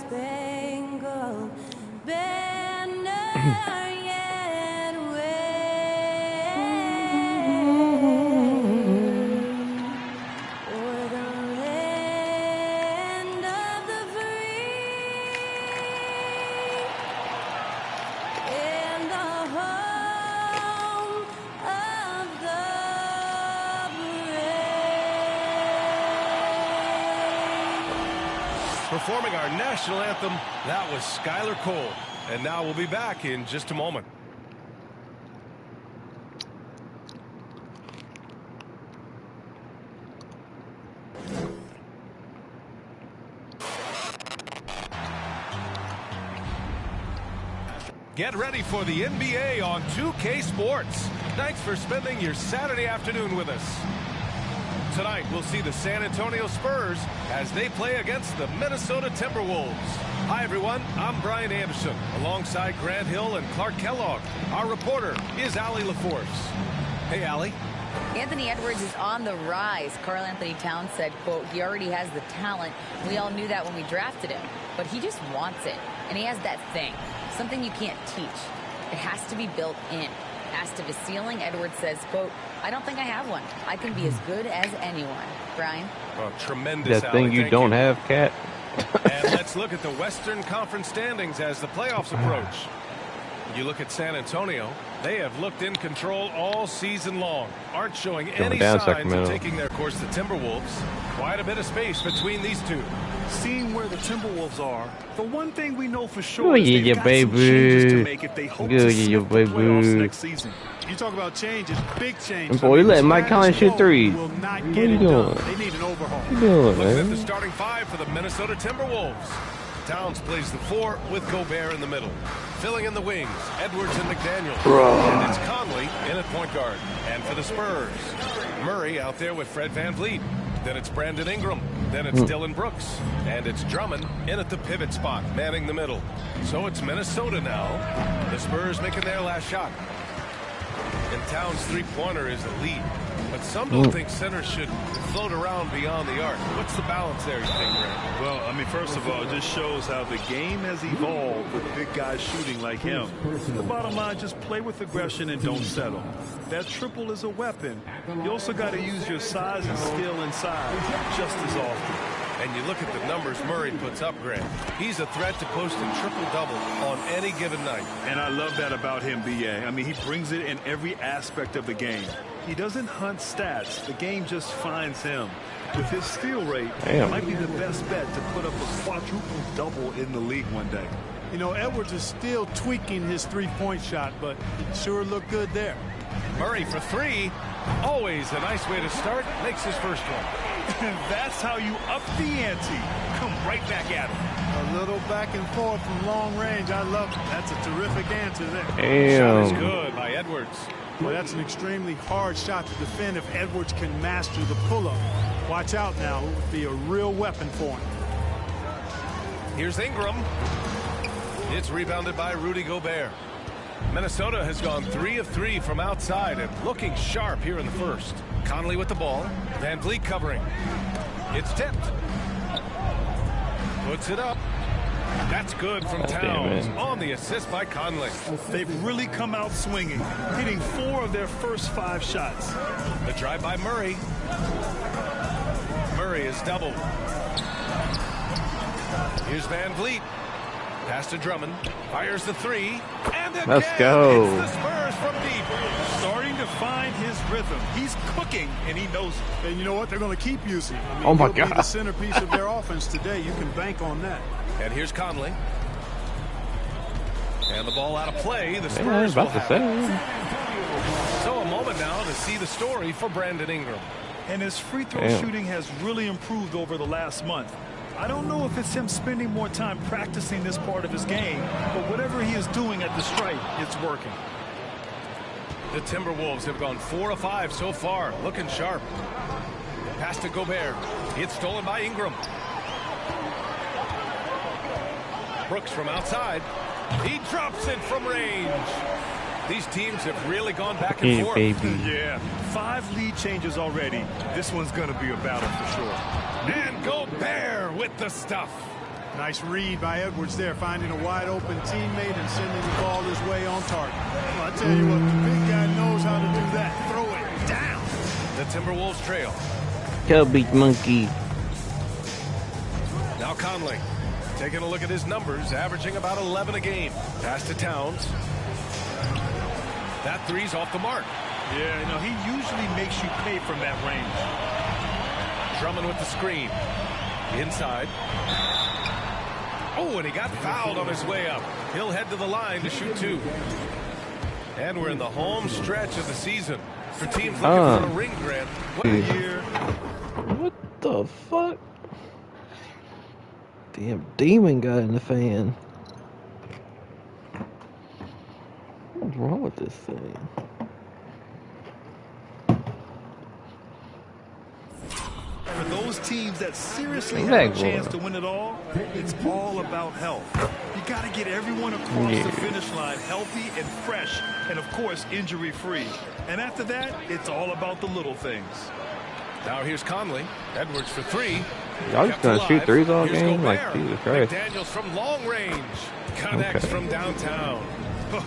spangled banner yet wave o'er the land of the free and the home of the brave. Performing our national anthem, that was Skylar Cole. And now we'll be back in just a moment. Get ready for the NBA on 2K Sports. Thanks for spending your Saturday afternoon with us. Tonight, we'll see the San Antonio Spurs as they play against the Minnesota Timberwolves. Hi, everyone. I'm Brian Anderson, alongside Grant Hill and Clark Kellogg. Our reporter is Allie LaForce. Hey, Allie. Anthony Edwards is on the rise. Karl Anthony Towns said, quote, he already has the talent. We all knew that when we drafted him, but he just wants it. And he has that thing, something you can't teach. It has to be built in. Asked of his ceiling, Edwards says, quote, I don't think I have one. I can be as good as anyone. Brian? Well, tremendous, That thing you don't have, Cat. And let's look at the Western Conference standings as the playoffs approach. You look at San Antonio, they have looked in control all season long. Aren't showing any signs of taking their course. The Timberwolves, quite a bit of space between these two. Seeing where the Timberwolves are, the one thing we know for sure is they've got baby. some changes to make if they hope to sniff the playoffs next season. You talk about changes, big changes. Boy, you let Mike Collins shoot threes. Will not What get are you it doing? done. They need an overhaul. What you doing, Looking at man? the starting five for the Minnesota Timberwolves. Towns plays the 4 with Gobert in the middle. Filling in the wings, Edwards and McDaniel. And it's Conley in at point guard. And for the Spurs, Murray out there with Fred VanVleet. Then it's Brandon Ingram. Then it's Dylan Brooks. And it's Drummond in at the pivot spot, manning the middle. So it's Minnesota now. The Spurs making their last shot. And Towns' three-pointer is elite. But some don't think centers should float around beyond the arc. What's the balance there, you think, Grant? Well, I mean, first of all, it just shows how the game has evolved with big guys shooting like him. The bottom line, just play with aggression and don't settle. That triple is a weapon. You also got to use your size and skill inside just as often. And you look at the numbers Murray puts up, Grant. He's a threat to post a triple-double on any given night. And I love that about him, B.A. I mean, he brings it in every aspect of the game. He doesn't hunt stats. The game just finds him. With his steal rate, it might be the best bet to put up a quadruple double in the league one day. You know, Edwards is still tweaking his three-point shot, but it sure looked good there. Murray for 3. Always a nice way to start. Makes his first one. That's how you up the ante. Come right back at him. A little back and forth from long range. I love it. That's a terrific answer there. Shot is good by Edwards. Well, that's an extremely hard shot to defend if Edwards can master the pull-up. Watch out now. It would be a real weapon for him. Here's Ingram. It's rebounded by Rudy Gobert. Minnesota has gone 3 of 3 from outside and looking sharp here in the first. Conley with the ball. VanVleet covering. It's tipped. Puts it up. That's good from Towns on the assist by Conley. They've really come out swinging, hitting 4 of their first 5 shots. The drive by Murray. Murray is doubled. Here's VanVleet. Pass to Drummond. Fires the 3. And again, let's go. It's the Spurs from deep. Starting to find his rhythm. He's cooking, and he knows it. And you know what? They're going to keep using. I mean, Oh, my he'll God. be the centerpiece of their offense today. You can bank on that. And here's Conley. And the ball out of play. The Spurs will have it. So a moment now to see the story for Brandon Ingram. And his free throw shooting has really improved over the last month. I don't know if it's him spending more time practicing this part of his game, but whatever he is doing at the stripe, it's working. The Timberwolves have gone 4 of 5 so far, looking sharp. Pass to Gobert. It's stolen by Ingram. Brooks from outside. He drops it from range. These teams have really gone back and forth. Yeah, 5 lead changes already. This one's going to be a battle for sure. And Gobert with the stuff. Nice read by Edwards there, finding a wide open teammate and sending the ball his way on target. Well, I tell you what, the big guy knows how to do that. Throw it down. The Timberwolves trail. Cubby monkey. Now Conley, taking a look at his numbers, averaging about 11 a game. Pass to Towns. That three's off the mark. Yeah, you know, he usually makes you pay from that range. Drummond with the screen. Inside. Oh, and he got fouled on his way up. He'll head to the line to shoot 2. And we're in the home stretch of the season for teams looking for a ring grant. What a year. What the fuck? Damn demon got in the fan. What's wrong with this thing? For those teams that seriously have a chance to win it all, it's all about health. You got to get everyone across the finish line healthy and fresh, and of course injury-free. And after that, it's all about the little things. Now here's Conley. Edwards for 3. Y'all just gonna shoot threes all game? Like, Jesus Christ. Daniels from long range. Connects from downtown.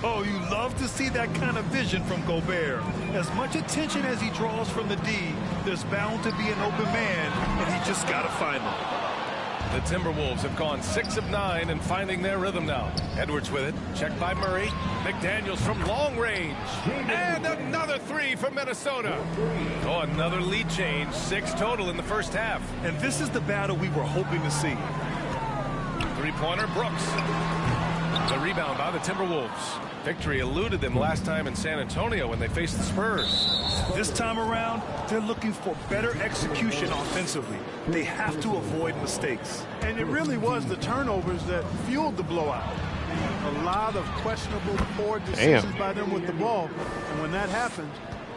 Oh, you love to see that kind of vision from Gobert. As much attention as he draws from the D, there's bound to be an open man, and he just got to find them. The Timberwolves have gone 6 of 9 and finding their rhythm now. Edwards with it. Checked by Murray. McDaniels from long range. And another 3 for Minnesota. Oh, another lead change. 6 total in the first half. And this is the battle we were hoping to see. Three-pointer, Brooks. The rebound by the Timberwolves. Victory eluded them last time in San Antonio when they faced the Spurs. This time around, they're looking for better execution offensively. They have to avoid mistakes. And it really was the turnovers that fueled the blowout. A lot of questionable, poor decisions by them with the ball. And when that happens,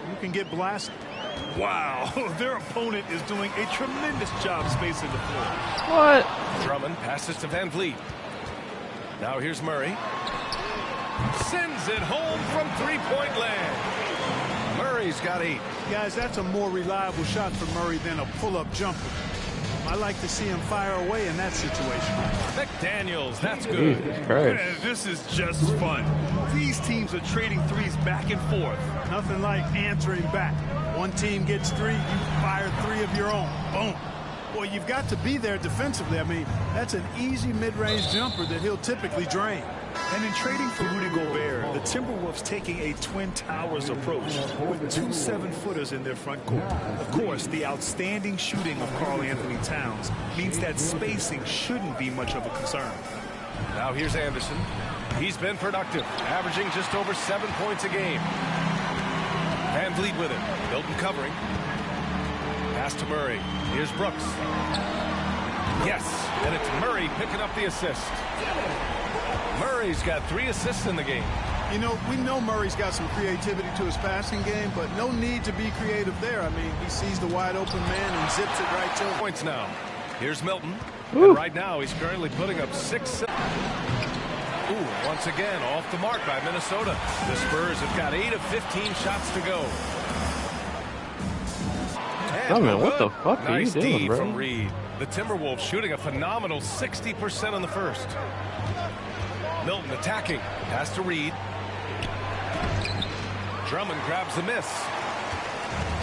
you can get blasted. Wow, their opponent is doing a tremendous job spacing the floor. What? Drummond passes to Van Vliet. Now here's Murray. Sends it home from three-point land. Murray's got 8. Guys, that's a more reliable shot for Murray than a pull-up jumper. I like to see him fire away in that situation. McDaniels, that's good. Man, this is just fun. These teams are trading threes back and forth. Nothing like answering back. One team gets 3, you fire 3 of your own. Boom. Well, you've got to be there defensively. I mean, that's an easy mid-range jumper that he'll typically drain. And in trading for Rudy Gobert, the Timberwolves taking a Twin Towers approach with 2 7-footers in their front court. Of course, the outstanding shooting of Karl-Anthony Towns means that spacing shouldn't be much of a concern. Now here's Anderson. He's been productive, averaging just over 7 points a game. Van Vliet with it. Milton covering. Pass to Murray. Here's Brooks. Yes, and it's Murray picking up the assist. Murray's got 3 assists in the game. You know, we know Murray's got some creativity to his passing game, but no need to be creative there. I mean, he sees the wide open man and zips it right to him. Points now. Here's Milton. And right now, he's currently putting up 6. Ooh, once again, off the mark by Minnesota. The Spurs have got 8 of 15 shots to go. Oh, man, what the fuck are you nice doing, D bro? from Reed. The Timberwolves shooting a phenomenal 60% in the first. Milton attacking. Pass to Reed. Drummond grabs the miss.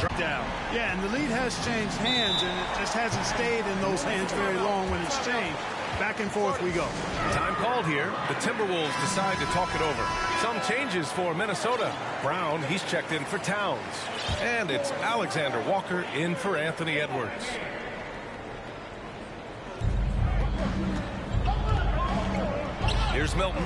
Drop down. Yeah, and the lead has changed hands, and it just hasn't stayed in those hands very long when it's changed. Back and forth we go. Time called here. The Timberwolves decide to talk it over. Some changes for Minnesota. Brown, he's checked in for Towns. And it's Alexander Walker in for Anthony Edwards. Here's Milton.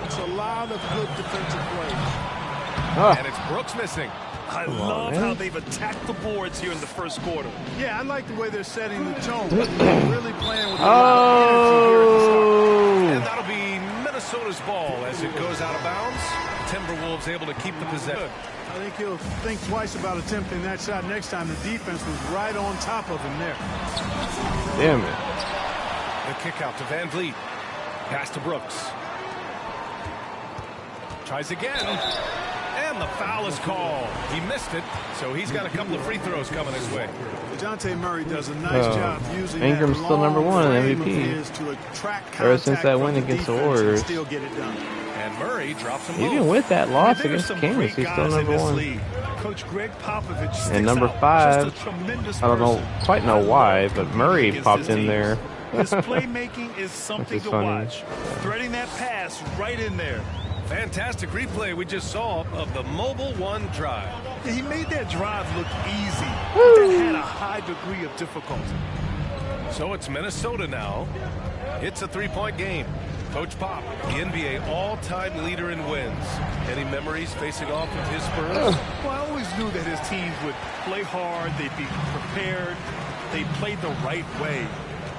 It's a lot of good defensive plays. And it's Brooks missing. I love how they've attacked the boards here in the first quarter. Yeah, I like the way they're setting the tone. Really playing with a lot of energy here at the start. And that'll be Minnesota's ball as it goes out of bounds. Timberwolves able to keep the possession. I think he'll think twice about attempting that shot next time. The defense was right on top of him there. Damn it. The kick out to Van Vliet. Pass to Brooks. Tries again. And the foul is called. He missed it, so he's got a couple of free throws coming his way. DeJounte Murray does a nice job using Ingram's that still number one in long frame of MVP. his to attract Ever since contact that from win the against the defense and Warriors. still get it done. And Murray drops him Even low. with that loss There's against some Kansas, great he's still guys in number this one. league. Coach Greg Popovich sticks And number out. 5, Just a tremendous I don't know, person. quite know why, but Murray Against popped his in teams. there. His playmaking is something is to funny. watch. Threading that pass right in there. Fantastic replay we just saw of the Mobile One drive. Yeah, he made that drive look easy, but that had a high degree of difficulty. So it's Minnesota now. It's a three-point game. Coach Pop, the NBA all-time leader in wins. Any memories facing off with his Spurs? Well, I always knew that his teams would play hard, they'd be prepared, they played the right way.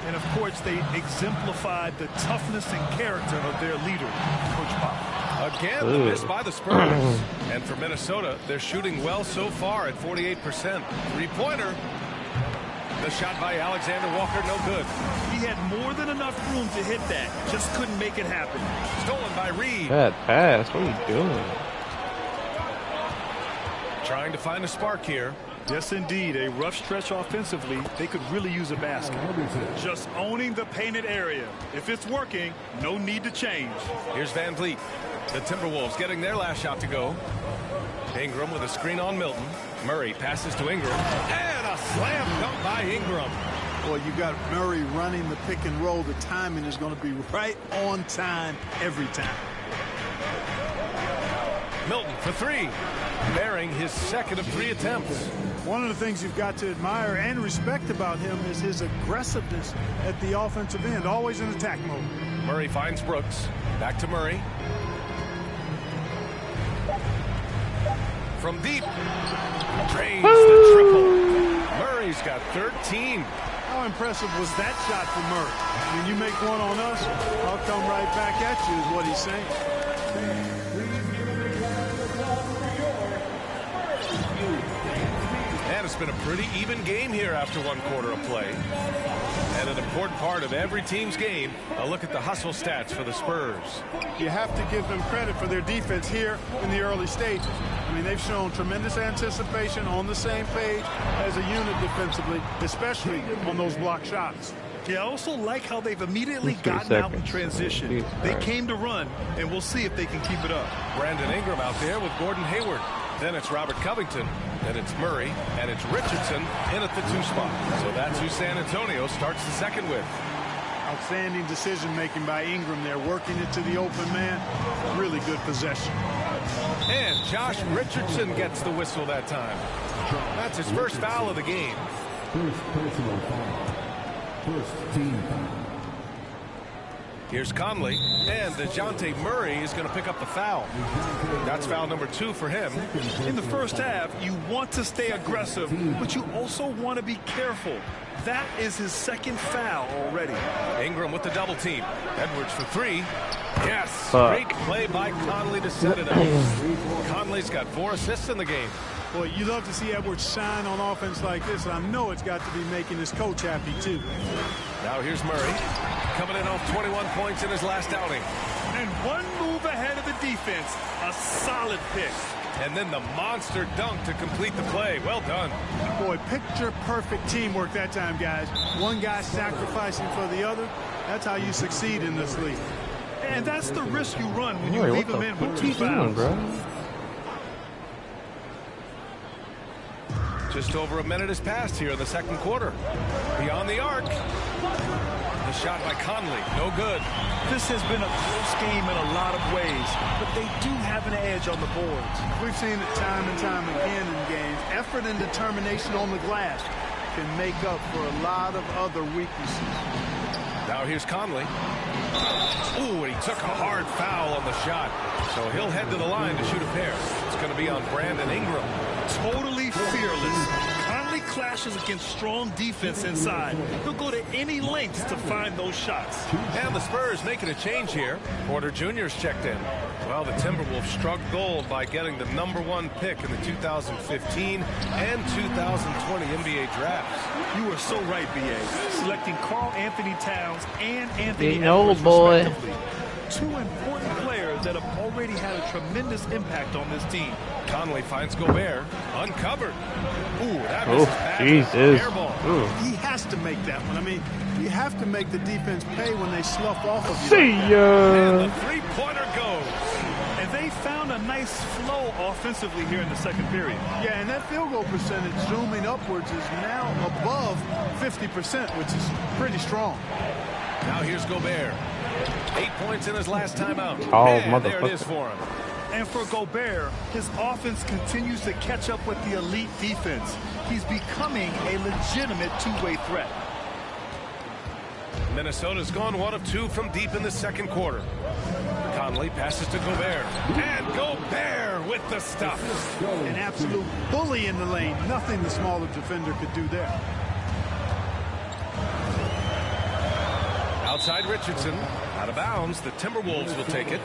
And, of course, they exemplified the toughness and character of their leader, Coach Pop. Again, the miss by the Spurs. And for Minnesota, they're shooting well so far at 48%. Three-pointer. The shot by Alexander Walker, no good. He had more than enough room to hit that, just couldn't make it happen. Stolen by Reed. Bad pass. What are you doing? Trying to find a spark here. Yes, indeed. A rough stretch offensively. They could really use a basket. Just owning the painted area. If it's working, no need to change. Here's Van Vliet. The Timberwolves getting their last shot to go. Ingram with a screen on Milton. Murray passes to Ingram. And a slam dunk by Ingram. Boy, you got Murray running the pick and roll. The timing is going to be right on time every time. Milton for three. Bearing his second of 3 attempts. One of the things you've got to admire and respect about him is his aggressiveness at the offensive end, always in attack mode. Murray finds Brooks. Back to Murray. From deep. Drains the triple. Murray's got 13. How impressive was that shot for Murray? When you make one on us, I'll come right back at you is what he's saying. And it's been a pretty even game here after one quarter of play. And an important part of every team's game, a look at the hustle stats for the Spurs. You have to give them credit for their defense here in the early stages. I mean, they've shown tremendous anticipation, on the same page as a unit defensively, especially on those block shots. Yeah, I also like how they've immediately gotten out in transition. They came to run, and we'll see if they can keep it up. Brandon Ingram out there with Gordon Hayward. Then it's Robert Covington. Then it's Murray. And it's Richardson in at the 2 spot. So that's who San Antonio starts the second with. Outstanding decision-making by Ingram there, working it to the open man. Really good possession. And Josh Richardson gets the whistle that time. That's his first foul of the game. First personal foul. First team foul. Here's Conley, and DeJounte Murray is going to pick up the foul. That's foul number 2 for him. In the first half, you want to stay aggressive, but you also want to be careful. That is his second foul already. Ingram with the double team. Edwards for 3. Yes, Fuck. great play by Conley to set it up. Conley's got 4 assists in the game. Boy, you love to see Edwards shine on offense like this, and I know it's got to be making his coach happy, too. Now here's Murray, coming in off 21 points in his last outing. And one move ahead of the defense. A solid pick. And then the monster dunk to complete the play. Well done. Boy, picture-perfect teamwork that time, guys. One guy sacrificing for the other. That's how you succeed in this league. And that's the risk you run when you Murray, leave what him the in fuck with are 2 you doing, fouls. bro? Just over a minute has passed here in the second quarter. Beyond the arc. The shot by Conley, no good. This has been a close game in a lot of ways, but they do have an edge on the boards. We've seen it time and time again in games. Effort and determination on the glass can make up for a lot of other weaknesses. Now here's Conley. Ooh, and he took a hard foul on the shot. So he'll head to the line to shoot a pair. It's going to be on Brandon Ingram. Totally fearless. Conley clashes against strong defense inside. He'll go to any lengths to find those shots. And the Spurs making a change here. Porter Jr.'s checked in. Well, the Timberwolves struck gold by getting the #1 pick in the 2015 and 2020 NBA drafts. You are so right, B.A. Selecting Karl Anthony Towns and Anthony Getting old, Edwards, boy. respectively. 2 important players that have already had a tremendous impact on this team. Conley finds Gobert. Uncovered. Ooh, that Oh, was bad. Jesus. Air ball. Ooh. He has to make that one. I mean, you have to make the defense pay when they slough off of you. See like that. And ya. the three-pointer goes. And they found a nice flow offensively here in the second period. Yeah, and that field goal percentage zooming upwards is now above 50%, which is pretty strong. Now here's Gobert. 8 points in his last time out. Oh, And there it is motherfucker. for him. And for Gobert, his offense continues to catch up with the elite defense. He's becoming a legitimate two-way threat. Minnesota's gone 1 of 2 from deep in the second quarter. Conley passes to Gobert. And Gobert with the stuff. An absolute bully in the lane. Nothing the smaller defender could do there. Outside Richardson. Out of bounds. The Timberwolves will take it.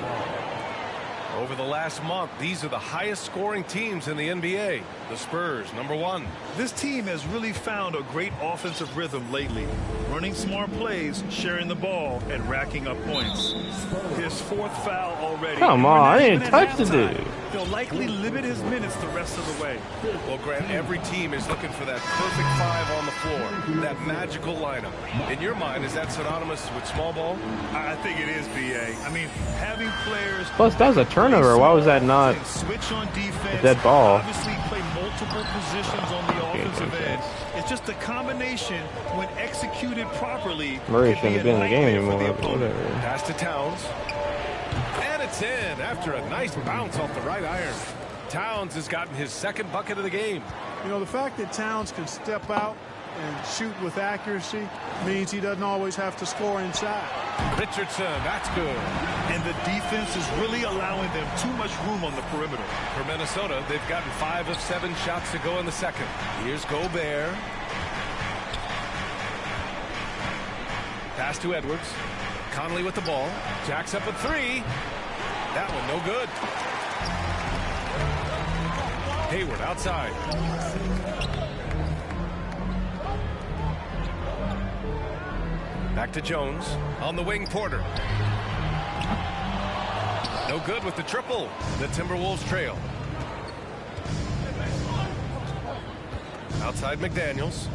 Over the last month, these are the highest scoring teams in the NBA. The Spurs, #1. This team has really found a great offensive rhythm lately. Running smart plays, sharing the ball, and racking up points. His 4th foul already. Come And we're on, not I didn't even at touch the halftime. dude. They'll likely limit his minutes the rest of the way. Well, Grant, every team is looking for that perfect 5 on the floor. That magical lineup. In your mind, is that synonymous with small ball? I think it is, BA. I mean, having players... Plus, that was a turnover. Why was that not and switch on defense, a dead ball? obviously play multiple positions on the offensive okay. end. It's just a combination when executed properly. Murray can shouldn't have been in the game nightmare for anymore, the but opponent. whatever. Pass to Towns. And it's in after a nice bounce off the right iron. Towns has gotten his 2nd bucket of the game. You know, the fact that Towns can step out and shoot with accuracy means he doesn't always have to score inside. Richardson, that's good. And the defense is really allowing them too much room on the perimeter. For Minnesota, they've gotten 5 of 7 shots to go in the second. Here's Gobert. Pass to Edwards. Conley with the ball. Jacks up a 3. That one no good. Hayward outside. Back to Jones. On the wing, Porter. No good with the triple. The Timberwolves trail. Outside McDaniels.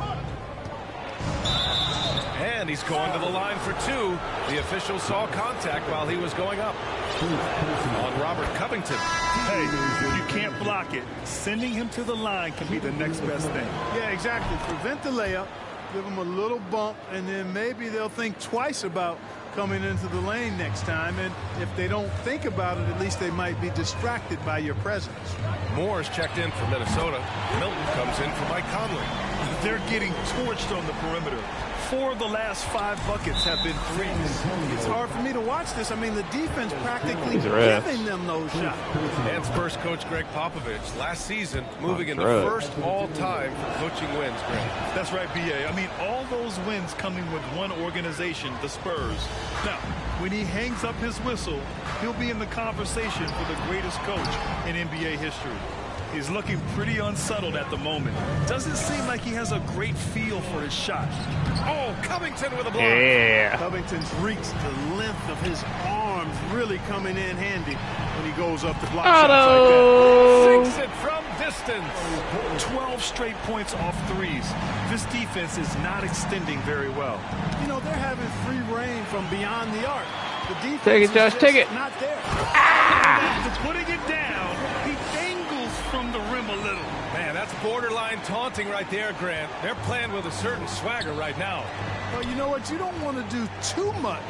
And he's going to the line for 2. The official saw contact while he was going up. On Robert Covington. Hey, if you can't block it, sending him to the line can be the next best thing. Yeah, exactly. Prevent the layup, give them a little bump, and then maybe they'll think twice about coming into the lane next time. And if they don't think about it, at least they might be distracted by your presence. Moore's checked in for Minnesota. Milton comes in for Mike Conley. They're getting torched on the perimeter. 4 of the last 5 buckets have been threes. It's hard for me to watch this. I mean, the defense practically He's a ref. giving them those shots. And Spurs coach Greg Popovich last season moving into right. first all-time for coaching wins, Greg. That's right, BA. I mean, all those wins coming with one organization, the Spurs. Now, when he hangs up his whistle, he'll be in the conversation for the greatest coach in NBA history. He's looking pretty unsettled at the moment. Doesn't seem like he has a great feel for his shot. Oh, Covington with a block. Yeah. Covington's reach, the length of his arms really coming in handy when he goes up to block shots like that. Auto. Sinks it from distance. 12 straight points off threes. This defense is not extending very well. You know, they're having free reign from beyond the arc. The defense Take it, is Josh, just take it. not there. After putting it down, he dangles from the rim a little. Man, that's borderline taunting right there, Grant. They're playing with a certain swagger right now. Well, you know what? You don't want to do too much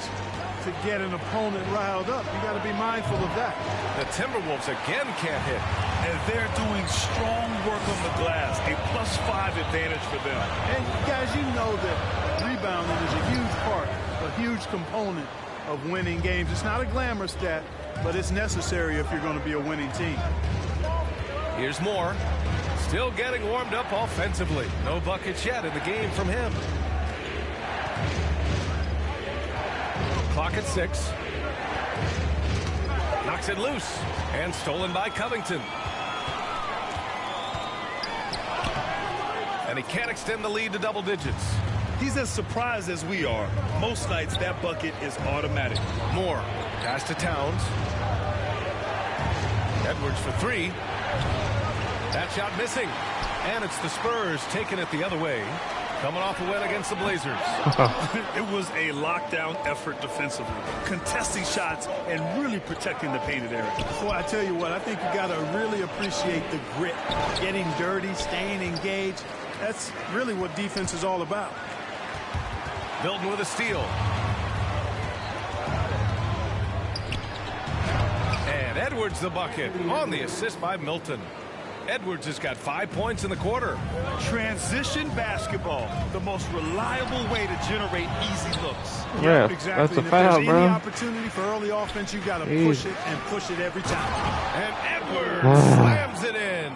to get an opponent riled up. You got to be mindful of that. The Timberwolves again can't hit. And they're doing strong work on the glass. A +5 advantage for them. And guys, you know that rebounding is a huge part, a huge component of winning games. It's not a glamour stat, but it's necessary if you're going to be a winning team. Here's Moore. Still getting warmed up offensively. No buckets yet in the game from him. Clock at 6. Knocks it loose. And stolen by Covington. And he can't extend the lead to double digits. He's as surprised as we are. Most nights, that bucket is automatic. Moore. Pass to Towns. Edwards for 3. That shot missing. And it's the Spurs taking it the other way. Coming off a win against the Blazers. It was a lockdown effort defensively. Contesting shots and really protecting the painted area. Boy, I tell you what, I think you got to really appreciate the grit. Getting dirty, staying engaged. That's really what defense is all about. Milton with a steal. And Edwards the bucket on the assist by Milton. Edwards has got 5 points in the quarter. Transition basketball, the most reliable way to generate easy looks. Yeah, exactly. that's a And if foul, there's bro. any opportunity for early offense, you got to push it and push it every time. And Edwards slams it in.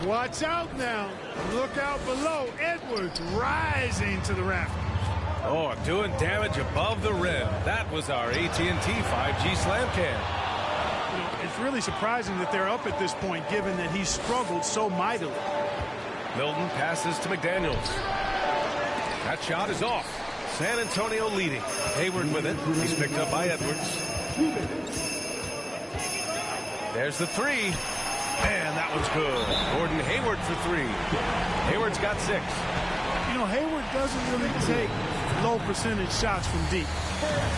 Watch out now. Look out below. Edwards rising to the rafters. Oh, doing damage above the rim. That was our AT&T 5G slam cam. You know, it's really surprising that they're up at this point, given that he struggled so mightily. Milton passes to McDaniels. That shot is off. San Antonio leading. Hayward with it. He's picked up by Edwards. There's the three. And that one's good. Gordon Hayward for three. Hayward's got 6. You know, Hayward doesn't really take low percentage shots from deep.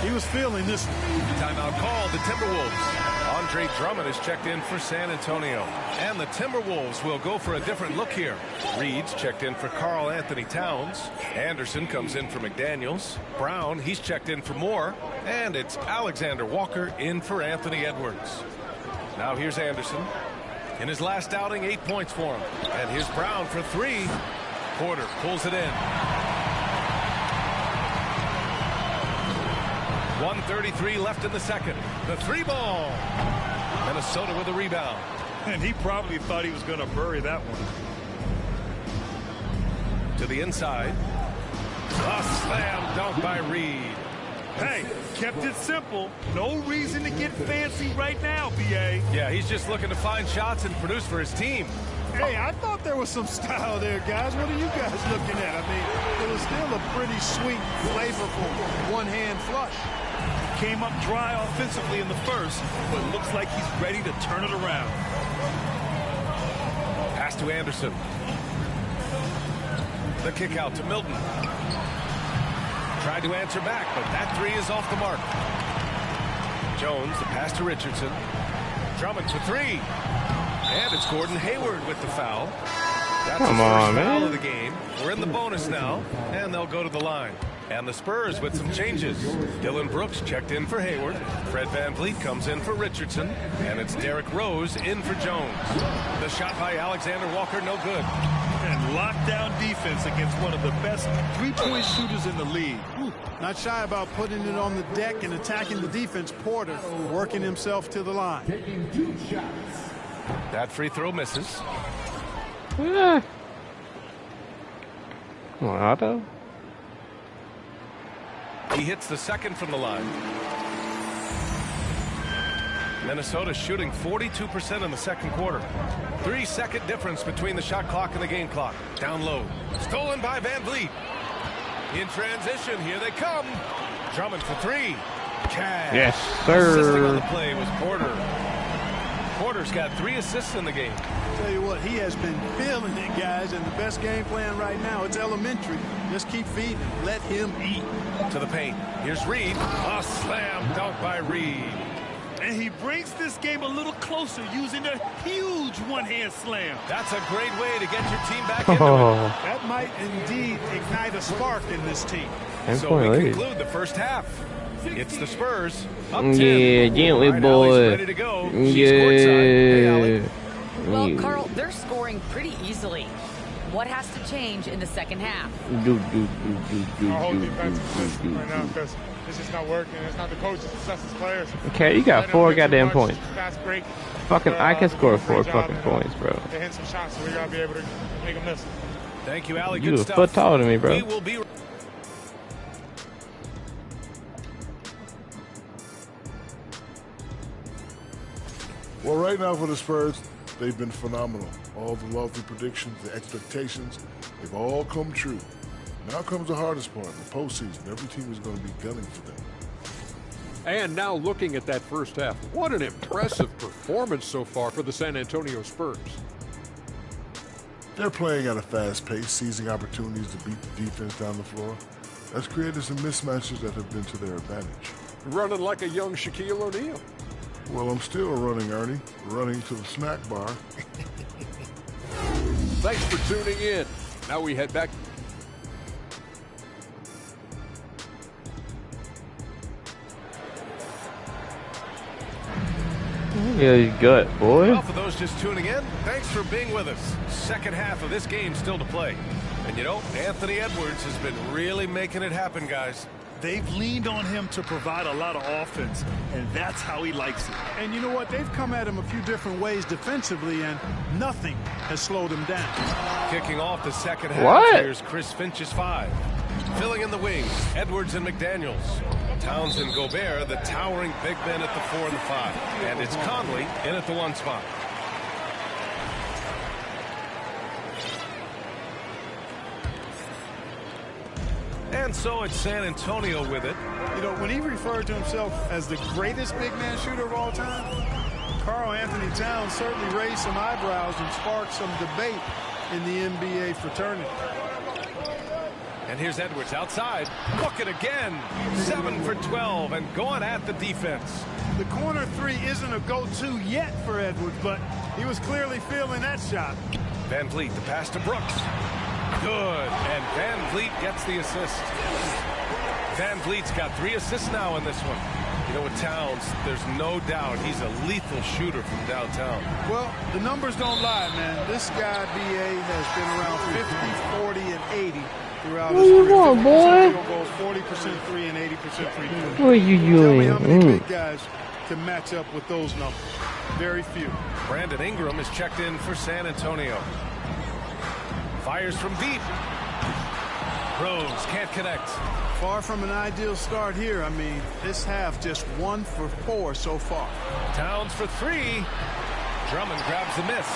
He was feeling this one. Timeout called the Timberwolves. Andre Drummond is checked in for San Antonio. And the Timberwolves will go for a different look here. Reed's checked in for Karl Anthony Towns. Anderson comes in for McDaniels. Brown, he's checked in for Moore. And it's Alexander Walker in for Anthony Edwards. Now here's Anderson. In his last outing, 8 points for him. And here's Brown for 3. Porter pulls it in. 1:33 left in the second. The 3 ball. Minnesota with a rebound. And he probably thought he was going to bury that one. To the inside. A slam dunk by Reed. Hey, kept it simple. No reason to get fancy right now, BA. Yeah, he's just looking to find shots and produce for his team. Hey, I thought there was some style there, guys. What are you guys looking at? I mean, it was still a pretty sweet, flavorful one-hand flush. Came up dry offensively in the first, but looks like he's ready to turn it around. Pass to Anderson. The kick out to Milton. Tried to answer back, but that 3 is off the mark. Jones, the pass to Richardson. Drummond for 3. And it's Gordon Hayward with the foul. That's Come the first on, foul man. of the game. We're in the bonus now, and they'll go to the line. And the Spurs with some changes. Dylan Brooks checked in for Hayward. Fred VanVleet comes in for Richardson. And it's Derrick Rose in for Jones. The shot by Alexander Walker, no good. And lockdown defense against one of the best three-point shooters in the league. Not shy about putting it on the deck and attacking the defense. Porter working himself to the line. Taking 2 shots. That free throw misses. Yeah. Come on, Otto. He hits the second from the line. Minnesota shooting 42% in the second quarter. 3-second difference between the shot clock and the game clock. Down low. Stolen by VanVleet. In transition, here they come. Drummond for 3. Cash. Yes, Assisting on sir. the play was Porter. Porter's got 3 assists in the game. Tell you what, he has been feeling it, guys, and the best game plan right now, it's elementary. Just keep feeding him. Let him eat. To the paint. Here's Reed. A slam dunk by Reed. And he brings this game a little closer using a huge one-hand slam. That's a great way to get your team back into it. Oh, That might indeed ignite a spark in this team. 10 So point we lead. conclude the first half. It's the Spurs. Up 10. Yeah, gently, Right, boy. Allie's ready to go. She's courtside. Hey, Allie. Yeah. Well, Yeah. Carl, they're scoring pretty easily. What has to change in the second half? Do, Our whole defense is just do, right now because it's just not working. It's not the coaches, it's us as players. Okay, you got Letting 4 them get too goddamn much points. Fast break. Fucking, I can They're score doing a 4 great job, fucking and, points, bro. They hit some shots, so we got to be able to make them miss. Thank you, Allie. You Good a stuff. foot taller than me, bro. We will be. Well, right now for the Spurs, they've been phenomenal. All the lofty predictions, the expectations, they've all come true. Now comes the hardest part, the postseason. Every team is going to be gunning for them. And now looking at that first half, what an impressive performance so far for the San Antonio Spurs. They're playing at a fast pace, seizing opportunities to beat the defense down the floor. That's created some mismatches that have been to their advantage. Running like a young Shaquille O'Neal. Well, I'm still running, Ernie. Running to the snack bar. Thanks for tuning in. Now we head back. Yeah, he's good, boy. Well, for those just tuning in, thanks for being with us. Second half of this game still to play. And you know, Anthony Edwards has been really making it happen, guys. They've leaned on him to provide a lot of offense, and that's how he likes it. And you know what? They've come at him a few different ways defensively, and nothing has slowed him down. Kicking off the second half, What? here's Chris Finch's 5. Filling in the wings, Edwards and McDaniels. Towns and Gobert, the towering big men at the 4 and the 5. And it's Conley in at the 1 spot. And so it's San Antonio with it. You know, when he referred to himself as the greatest big man shooter of all time, Karl Anthony Towns certainly raised some eyebrows and sparked some debate in the NBA fraternity. And here's Edwards outside. Look it again. 7 for 12 and going at the defense. The corner 3 isn't a go-to yet for Edwards, but he was clearly feeling that shot. Van Vliet, the pass to Brooks. Good. And Van Vliet gets the assist. Van Vliet's got 3 assists now in this one. You know, with Towns, there's no doubt he's a lethal shooter from downtown. Well, the numbers don't lie, man. This guy, B.A., has been around 50, 40, and 80 throughout his career. What you want, 50% field goals, 40% 3, and 80% free throw. What are you Tell me doing? how many big guys can match up with those numbers. Very few. Brandon Ingram is checked in for San Antonio. Fires from deep. Rose can't connect. Far from an ideal start here. I mean, this half just 1 for 4 so far. Towns for 3. Drummond grabs the miss.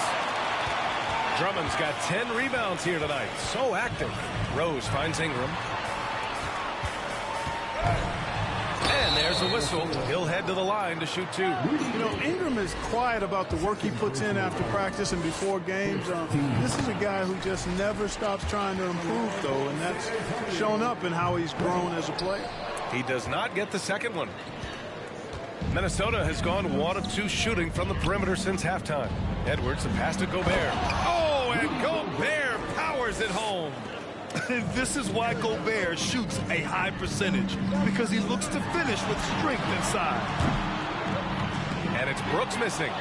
Drummond's got 10 rebounds here tonight. So active. Rose finds Ingram. And there's a whistle. He'll head to the line to shoot 2. You know, Ingram is quiet about the work he puts in after practice and before games. This is a guy who just never stops trying to improve, though, and that's shown up in how he's grown as a player. He does not get the second one. Minnesota has gone 1 of 2 shooting from the perimeter since halftime. Edwards, a pass to Gobert. Oh, and Gobert powers it home. This is why Gobert shoots a high percentage, because he looks to finish with strength inside. And it's Brooks missing.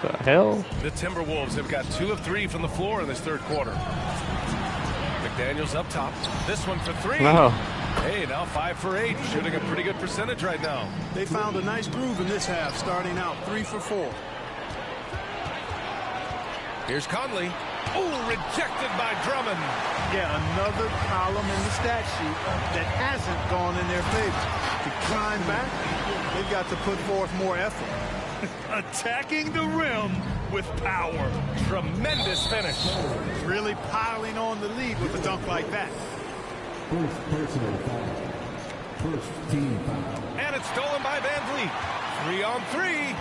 The hell? The Timberwolves have got 2 of 3 from the floor in this third quarter. McDaniels up top. This one for 3. No. Hey, now 5 for 8. Shooting a pretty good percentage right now. They found a nice groove in this half, starting out 3 for 4. Here's Conley. Oh, rejected by Drummond. Yeah, another column in the stat sheet that hasn't gone in their favor. To climb back, they've got to put forth more effort. Attacking the rim with power. Tremendous finish. Really piling on the lead with a dunk like that. First personal foul. First team foul. And it's stolen by Van Vliet. 3 on 3.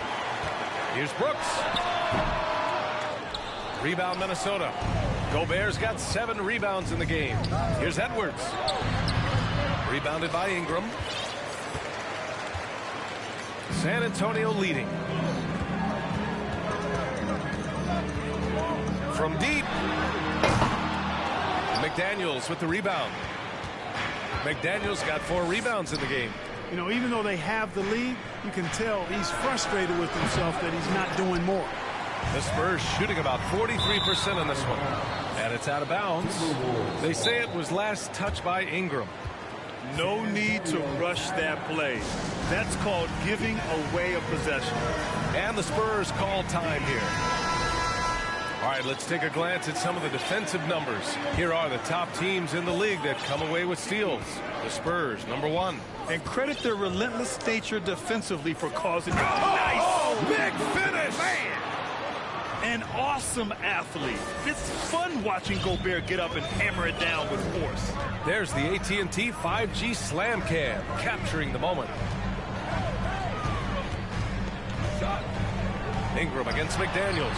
Here's Brooks. Rebound Minnesota. Gobert's got 7 rebounds in the game. Here's Edwards. Rebounded by Ingram. San Antonio leading. From deep. McDaniels with the rebound. McDaniels got 4 rebounds in the game. You know, even though they have the lead, you can tell he's frustrated with himself that he's not doing more. The Spurs shooting about 43% on this one. And it's out of bounds. They say it was last touched by Ingram. No need to rush that play. That's called giving away a possession. And the Spurs call time here. All right, let's take a glance at some of the defensive numbers. Here are the top teams in the league that come away with steals. The Spurs, number 1. And credit their relentless nature defensively for causing Nice! Big finish! Man! An awesome athlete. It's fun watching Gobert get up and hammer it down with force. There's the AT&T 5G Slam Cam, capturing the moment. Ingram against McDaniels.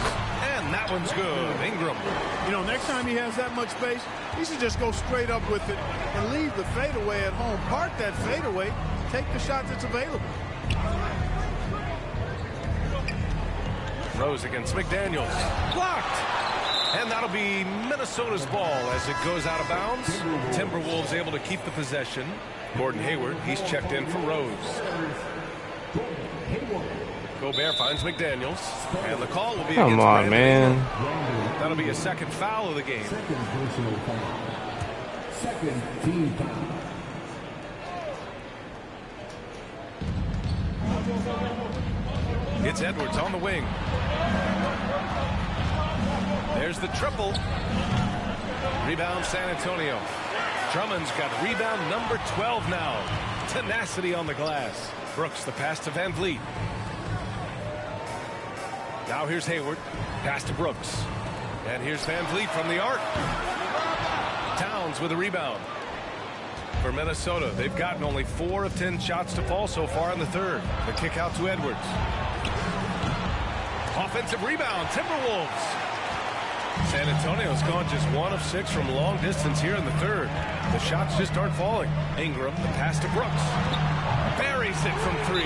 And that one's good. Ingram. You know, next time he has that much space, he should just go straight up with it and leave the fadeaway at home. Park that fadeaway, take the shot that's available. Rose against McDaniels. Blocked! And that'll be Minnesota's ball as it goes out of bounds. Timberwolves able to keep the possession. Gordon Hayward, he's checked in for Rose. Gobert finds McDaniels. And the call will be Come against on, Brandon man. Ingram. That'll be a second foul of the game. Second personal foul. Second team foul. It's Edwards on the wing. There's the triple. Rebound San Antonio. Drummond's got rebound number 12 now. Tenacity on the glass. Brooks the pass to Van Vliet. Now here's Hayward. Pass to Brooks. And here's Van Vliet from the arc. Towns with a rebound. For Minnesota, they've gotten only 4 of 10 shots to fall so far in the third. The kick out to Edwards. Offensive rebound, Timberwolves. San Antonio's gone just 1 of 6 from long distance here in the third. The shots just aren't falling. Ingram, the pass to Brooks. Buries it from 3.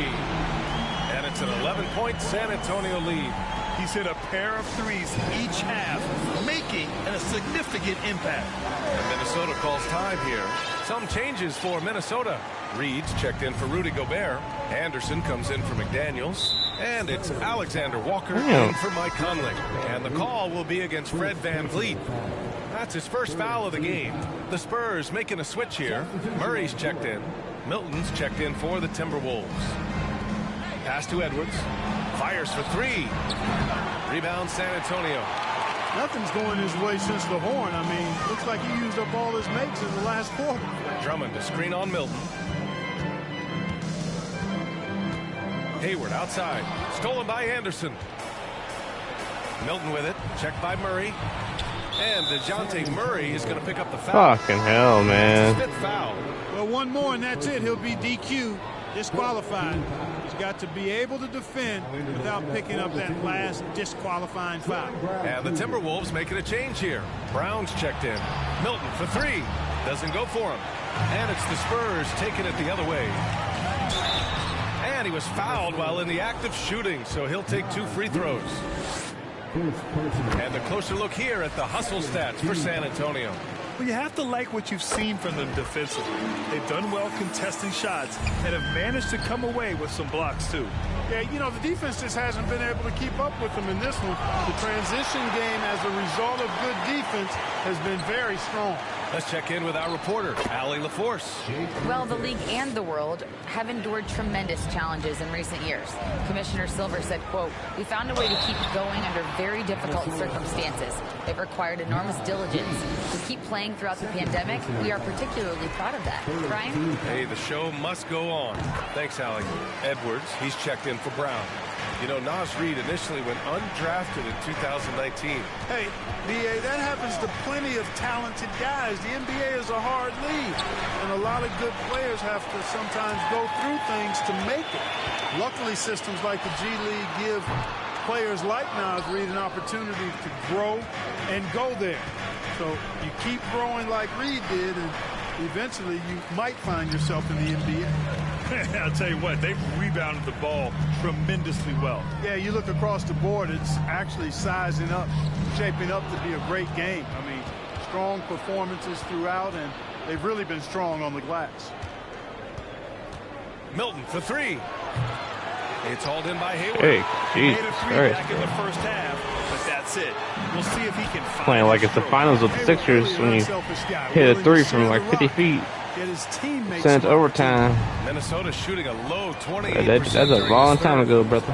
And it's an 11-point San Antonio lead. He's hit a pair of threes each half, making a significant impact. And Minnesota calls time here. Some changes for Minnesota. Reed's checked in for Rudy Gobert. Anderson comes in for McDaniels. And it's Alexander Walker in for Mike Conley. And the call will be against Fred Van Vliet. That's his first foul of the game. The Spurs making a switch here. Murray's checked in. Milton's checked in for the Timberwolves. Pass to Edwards. Fires for 3. Rebound San Antonio. Nothing's going his way since the horn. I mean, looks like he used up all his makes in the last quarter. Drummond to screen on Milton. Hayward outside. Stolen by Anderson. Milton with it. Checked by Murray. And DeJounte Murray is going to pick up the foul. Fucking hell, man. Fifth foul. Well, one more and that's it. He'll be DQ'd, disqualified. He's got to be able to defend without picking up that last disqualifying foul. And the Timberwolves making a change here. Brown's checked in. Milton for 3. Doesn't go for him. And it's the Spurs taking it the other way. And he was fouled while in the act of shooting, so he'll take 2 free throws. And a closer look here at the hustle stats for San Antonio. Well, you have to like what you've seen from them defensively. They've done well contesting shots and have managed to come away with some blocks, too. Yeah, you know, the defense just hasn't been able to keep up with them in this one. The transition game, as a result of good defense, has been very strong. Let's check in with our reporter, Allie LaForce. Well, the league and the world have endured tremendous challenges in recent years. Commissioner Silver said, quote, "We found a way to keep going under very difficult circumstances. It required enormous diligence. To keep playing throughout the pandemic, we are particularly proud of that." Brian? Hey, the show must go on. Thanks, Allie. Edwards, he's checked in for Brown. You know, Naz Reid initially went undrafted in 2019. Hey, B.A., that happens to plenty of talented guys. The NBA is a hard league, and a lot of good players have to sometimes go through things to make it. Luckily, systems like the G League give players like Naz Reid an opportunity to grow and go there. So you keep growing like Reid did, and eventually you might find yourself in the NBA. I'll tell you what, they've rebounded the ball tremendously well. Yeah, you look across the board, it's actually sizing up, shaping up to be a great game. I mean, strong performances throughout, and they've really been strong on the glass. Milton for 3. It's hauled in by Hayward. Hey, He Jesus made a 3 Christ. back in the first half, but that's it. We'll see if he can find Playing like his it's the stroke. finals with the Sixers when you hit a 3 from like 50 feet. Get his teammates Sent overtime. Minnesota shooting a low 28%. That's a long time ago, brother.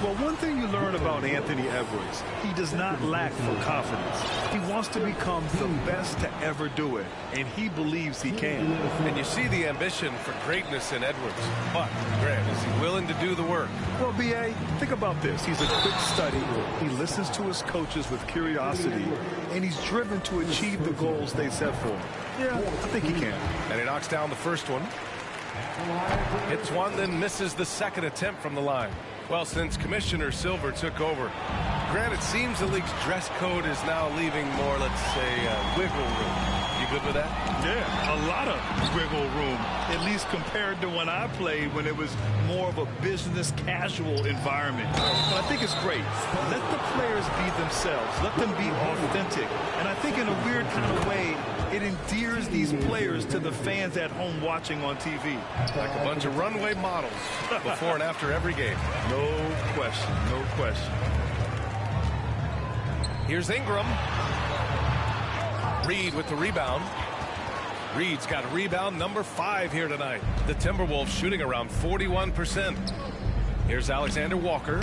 Well, one thing you learn about Anthony Edwards, he does not lack for confidence. He wants to become the best to ever do it, and he believes he can. And you see the ambition for greatness in Edwards. But, Grant, is he willing to do the work? Well, B.A., think about this. He's a quick study. He listens to his coaches with curiosity, and he's driven to achieve the goals they set for him. Yeah, I think he can. And he knocks down the first one. Hits one, then misses the second attempt from the line. Well, since Commissioner Silver took over, Grant, it seems the league's dress code is now leaving more, let's say, wiggle room. You good with that? Yeah, a lot of wiggle room, at least compared to when I played, when it was more of a business casual environment. But I think it's great. Let the players be themselves. Let them be authentic. And I think in a weird kind of way, it endears these players to the fans at home watching on TV. Like a bunch of runway models before and after every game. No question, no question. Here's Ingram. Reed with the rebound. Reed's got rebound number 5 here tonight. The Timberwolves shooting around 41%. Here's Alexander Walker.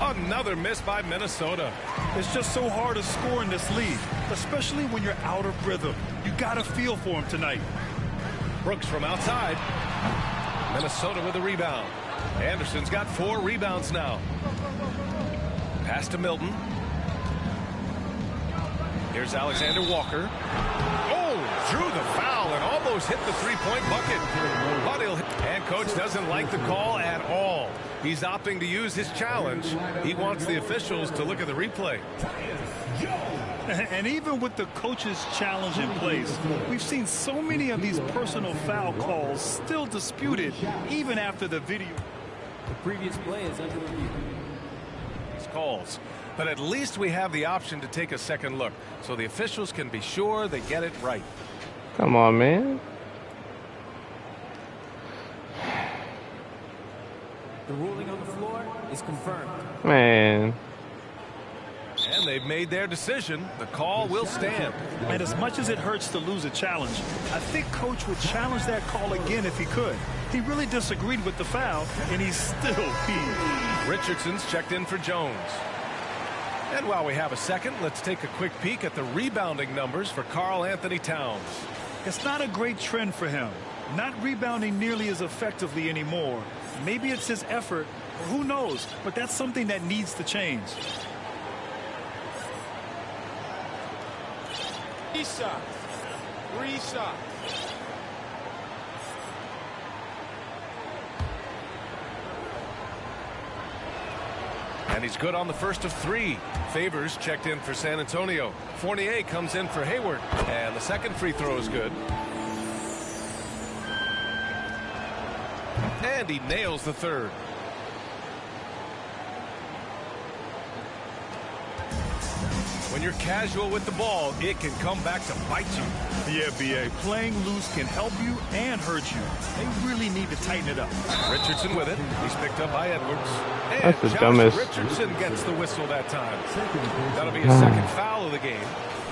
Another miss by Minnesota. It's just so hard to score in this league, especially when you're out of rhythm. You got to feel for him tonight. Brooks from outside. Minnesota with a rebound. Anderson's got 4 rebounds now. Pass to Milton. Here's Alexander Walker. Oh, drew the foul and almost hit the three-point bucket. But and coach doesn't like the call at all. He's opting to use his challenge. He wants the officials to look at the replay. And even with the coach's challenge in place, we've seen so many of these personal foul calls still disputed even after the video. The previous play is under review. Calls. But at least we have the option to take a second look so the officials can be sure they get it right. Come on, man. The ruling on the floor is confirmed. Man. And they've made their decision. The call will stand. And as much as it hurts to lose a challenge, I think coach would challenge that call again if he could. He really disagreed with the foul, and he's still peeved. Richardson's checked in for Jones. And while we have a second, let's take a quick peek at the rebounding numbers for Karl Anthony Towns. It's not a great trend for him. Not rebounding nearly as effectively anymore. Maybe it's his effort, or who knows, but that's something that needs to change. 3 shots. 3 shots. And he's good on the first of 3. Favors checked in for San Antonio. Fournier comes in for Hayward. And the second free throw is good. And he nails the third. When you're casual with the ball, it can come back to bite you. Yeah, B.A. Playing loose can help you and hurt you. They really need to tighten it up. Richardson with it. He's picked up by Edwards. And that's the Josh dumbest. Richardson gets the whistle that time. That'll be a second foul of the game.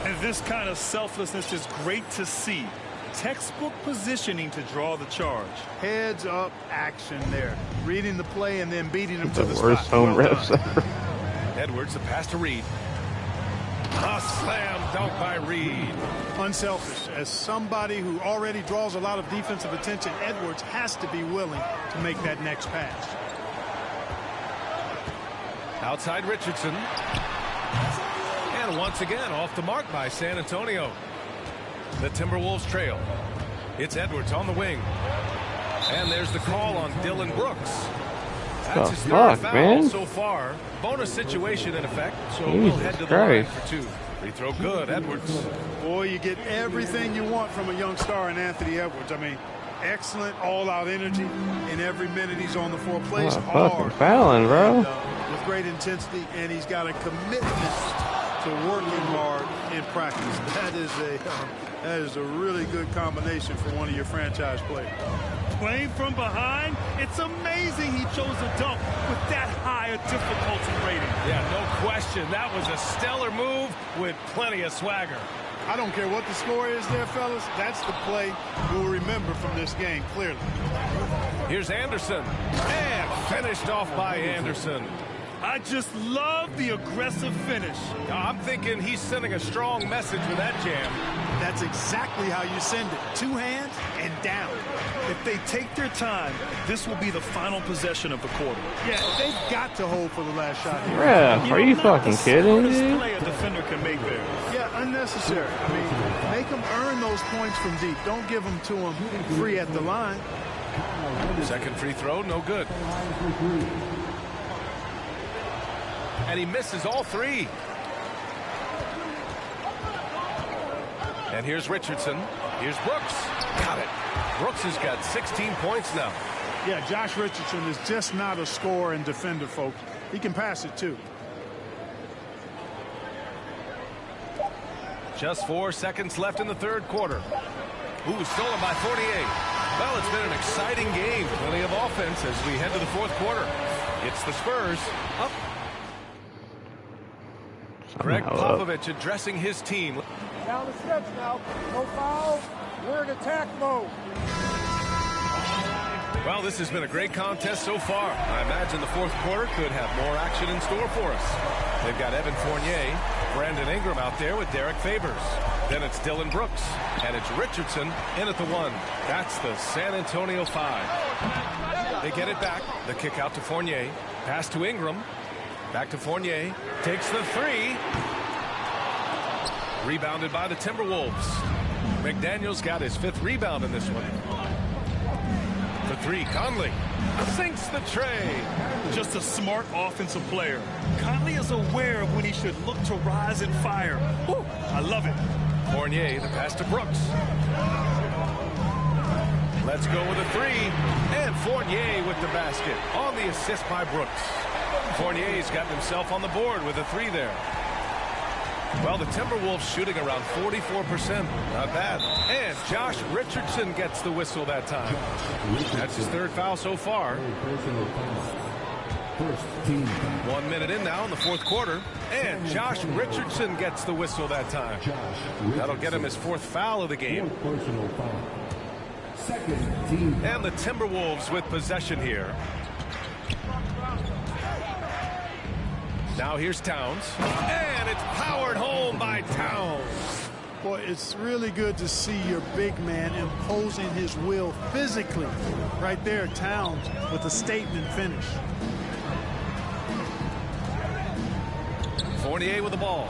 And this kind of selflessness is great to see. Textbook positioning to draw the charge. Heads up action there. Reading the play and then beating him to the worst spot. home Well refs done. ever. Edwards, the pass to Reed. A slam dunk by Reed. Unselfish. As somebody who already draws a lot of defensive attention, Edwards has to be willing to make that next pass. Outside Richardson. And once again off the mark by San Antonio. The Timberwolves trail. It's Edwards on the wing. And there's the call on Dylan Brooks. That's his third foul man? so far. Bonus situation in effect, so Jesus we'll head to the line Christ. for 2. Free throw good, Edwards. Boy, you get everything you want from a young star in Anthony Edwards. I mean, excellent all-out energy in every minute he's on the floor. Plays Oh, hard. fucking fouling, bro. And, with great intensity, and he's got a commitment to working hard in practice. That is a really good combination for one of your franchise players. Playing from behind, it's amazing he chose a dunk with that high a difficulty rating. Yeah, no question. That was a stellar move with plenty of swagger. I don't care what the score is there, fellas. That's the play we'll remember from this game, clearly. Here's Anderson. And finished off by Anderson. I just love the aggressive finish. I'm thinking he's sending a strong message with that jam. That's exactly how you send it. Two hands and down. If they take their time, this will be the final possession of the quarter. Yeah, they've got to hold for the last shot here. Bruh, are you fucking kidding me? Play a defender can make there. Yeah, unnecessary. I mean, make them earn those points from deep. Don't give them to them free at the line. Second free throw, no good. And he misses all three. And here's Richardson. Here's Brooks. Got it. Brooks has got 16 points now. Yeah, Josh Richardson is just not a scorer and defender, folks. He can pass it, too. Just 4 seconds left in the third quarter. Ooh, stolen by 48. Well, it's been an exciting game. Plenty of offense as we head to the fourth quarter. It's the Spurs up. Greg Popovich addressing his team. Down the stretch now. No foul. We're in attack mode. Well, this has been a great contest so far. I imagine the fourth quarter could have more action in store for us. They've got Evan Fournier, Brandon Ingram out there with Derek Favors. Then it's Dylan Brooks, and it's Richardson in at the one. That's the San Antonio 5. They get it back. The kick out to Fournier. Pass to Ingram. Back to Fournier. Takes the three. Rebounded by the Timberwolves. McDaniels got his 5th rebound in this one. The three, Conley sinks the tray. Just a smart offensive player. Conley is aware of when he should look to rise and fire. Whew, I love it. Fournier, the pass to Brooks. Let's go with a three. And Fournier with the basket on the assist by Brooks. Fournier's gotten himself on the board with a three there. Well, the Timberwolves shooting around 44%. Not bad. And Josh Richardson gets the whistle that time. That's his 3rd foul so far. 1 minute in now in the fourth quarter. And Josh Richardson gets the whistle that time. That'll get him his 4th foul of the game. And the Timberwolves with possession here. Now here's Towns. And it's powered home by Towns. Boy, it's really good to see your big man imposing his will physically. Right there, Towns with a statement finish. Fournier with the ball.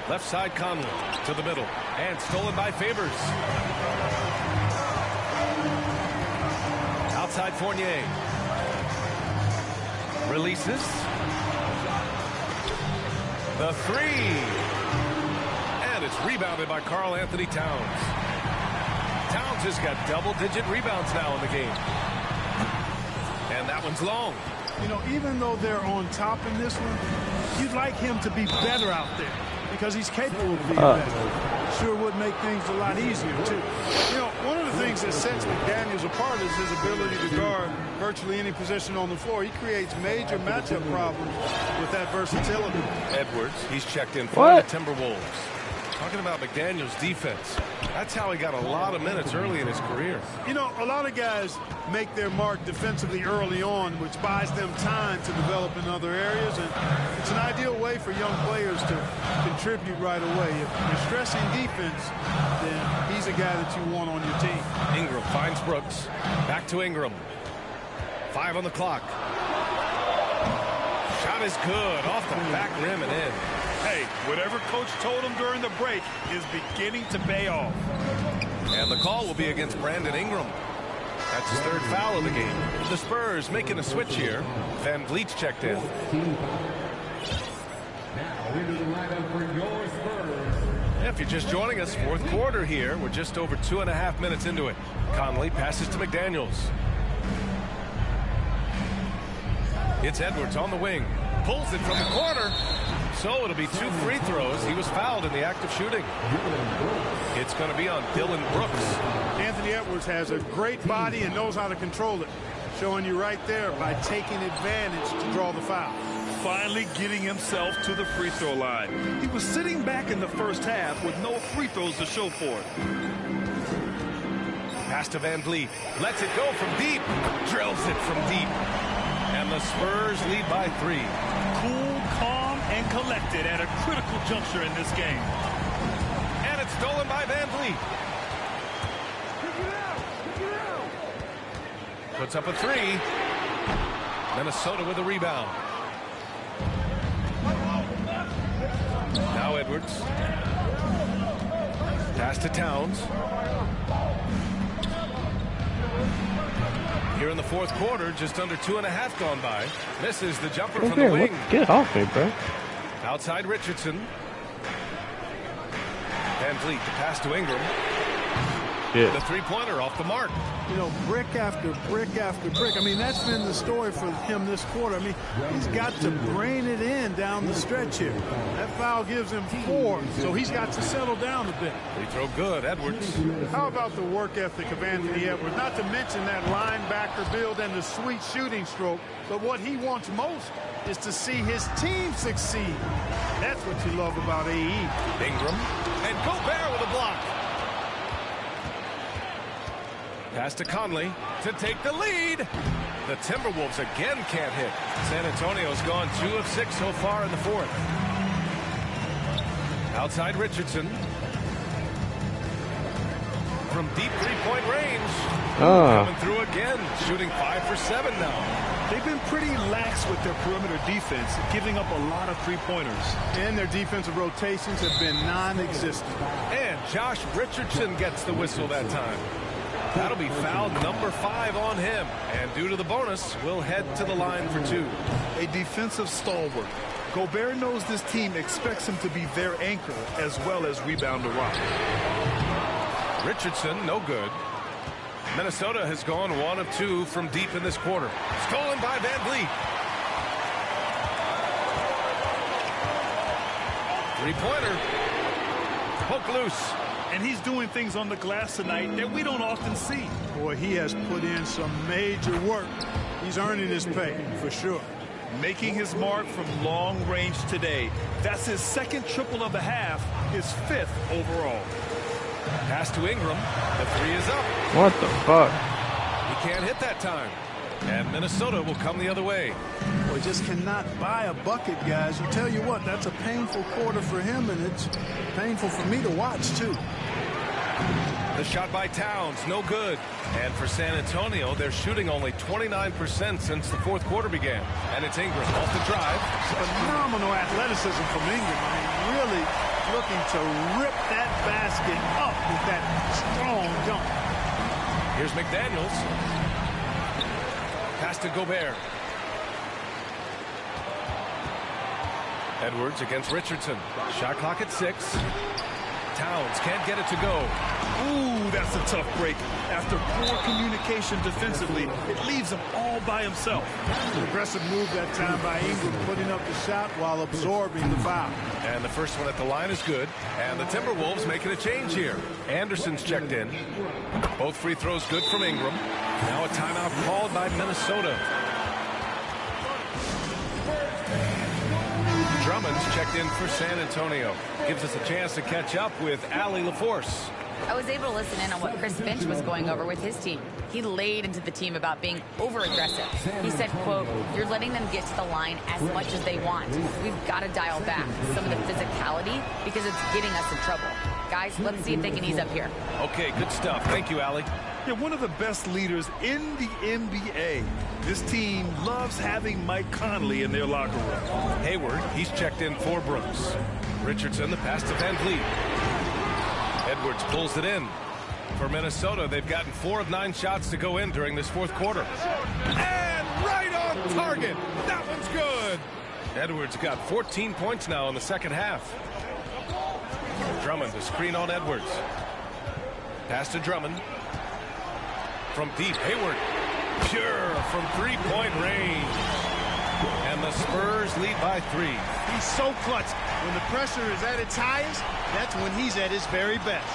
Left side Conley to the middle. And stolen by Favors. Outside Fournier. Releases. The three. And it's rebounded by Karl Anthony Towns. Towns has got double-digit rebounds now in the game. And that one's long. You know, even though they're on top in this one, you'd like him to be better out there because he's capable of being better. Sure would make things a lot easier, too. You know, one of the things that sets McDaniels apart is his ability to guard virtually any position on the floor. He creates major matchup problems with that versatility. Edwards, he's checked in for the Timberwolves. Talking about McDaniels' defense. That's how he got a lot of minutes early in his career. You know, a lot of guys make their mark defensively early on, which buys them time to develop in other areas. And it's an ideal way for young players to contribute right away. If you're stressing defense, then he's a guy that you want on your team. Ingram finds Brooks. Back to Ingram. 5 on the clock. Shot is good. Off the back rim and in. Hey, whatever coach told him during the break is beginning to pay off. And the call will be against Brandon Ingram. That's his 3rd foul of the game. The Spurs making a switch here. Van Vliet's checked in. If you're just joining us, fourth quarter here. We're just over 2.5 minutes into it. Conley passes to McDaniels. It's Edwards on the wing. Pulls it from the corner. So it'll be 2 free throws. He was fouled in the act of shooting. It's going to be on Dylan Brooks. Anthony Edwards has a great body and knows how to control it. Showing you right there by taking advantage to draw the foul. Finally getting himself to the free throw line. He was sitting back in the first half with no free throws to show for it. Pass to Van Vliet. Lets it go from deep. Drills it from deep. And the Spurs lead by 3. Cool, calm, and collected at a critical juncture in this game. And it's stolen by Van Vliet. Puts up a 3. Minnesota with a rebound. Now Edwards. Pass to Towns. Here in the fourth quarter, just under 2.5 gone by. Misses the jumper from the wing. Get off me, bro. Outside Richardson. Van Vliet, the pass to Ingram. Yeah. The three-pointer off the mark. You know, brick after brick after brick. I mean, that's been the story for him this quarter. I mean, he's got to brain it in down the stretch here. That foul gives him 4, so he's got to settle down a bit. Free throw good, Edwards. How about the work ethic of Anthony Edwards? Not to mention that linebacker build and the sweet shooting stroke, but what he wants most is to see his team succeed. That's what you love about AE. Ingram and Gobert with a block. Pass to Conley to take the lead. The Timberwolves again can't hit. San Antonio's gone 2 of 6 so far in the fourth. Outside Richardson. From deep three-point range. Coming through again, shooting 5 for 7 now. They've been pretty lax with their perimeter defense, giving up a lot of three-pointers. And their defensive rotations have been non-existent. And Josh Richardson gets the whistle that time. That'll be foul number 5 on him. And due to the bonus, we'll head to the line for 2. A defensive stalwart. Gobert knows this team expects him to be their anchor as well as rebound the rock. Richardson, no good. Minnesota has gone 1 of 2 from deep in this quarter. Stolen by Van Vliet. Three-pointer. Poke loose. And he's doing things on the glass tonight that we don't often see. Boy, he has put in some major work. He's earning his pay, for sure. Making his mark from long range today. That's his second triple of the half, his 5th overall. Pass to Ingram. The 3 is up. What the fuck? He can't hit that time. And Minnesota will come the other way. Boy, just cannot buy a bucket, guys. You tell you what, that's a painful quarter for him, and it's painful for me to watch, too. The shot by Towns, no good. And for San Antonio, they're shooting only 29% since the fourth quarter began. And it's Ingram off the drive. Phenomenal athleticism from Ingram. I mean, really looking to rip that basket up with that strong jump. Here's McDaniels. Pass to Gobert. Edwards against Richardson. Shot clock at 6. Towns can't get it to go. Ooh, that's a tough break. After poor communication defensively, it leaves him all by himself. An aggressive move that time by Ingram, putting up the shot while absorbing the foul. And the first one at the line is good. And the Timberwolves making a change here. Anderson's checked in. Both free throws good from Ingram. Now a timeout called by Minnesota. Drummond's checked in for San Antonio. Gives us a chance to catch up with Allie LaForce. I was able to listen in on what Chris Finch was going over with his team. He laid into the team about being over-aggressive. He said, quote, "You're letting them get to the line as much as they want. We've got to dial back some of the physicality because it's getting us in trouble. Guys, let's see if they can ease up here." Okay, good stuff. Thank you, Allie. Yeah, one of the best leaders in the NBA. This team loves having Mike Conley in their locker room. Hayward, he's checked in for Brooks. Richardson, the pass to Van Vliet. Edwards pulls it in. For Minnesota, they've gotten 4 of 9 shots to go in during this fourth quarter. And right on target. That one's good. Edwards got 14 points now in the second half. Drummond, the screen on Edwards. Pass to Drummond. From deep, Hayward. Pure from three-point range. And the Spurs lead by 3. He's so clutch. When the pressure is at its highest, that's when he's at his very best.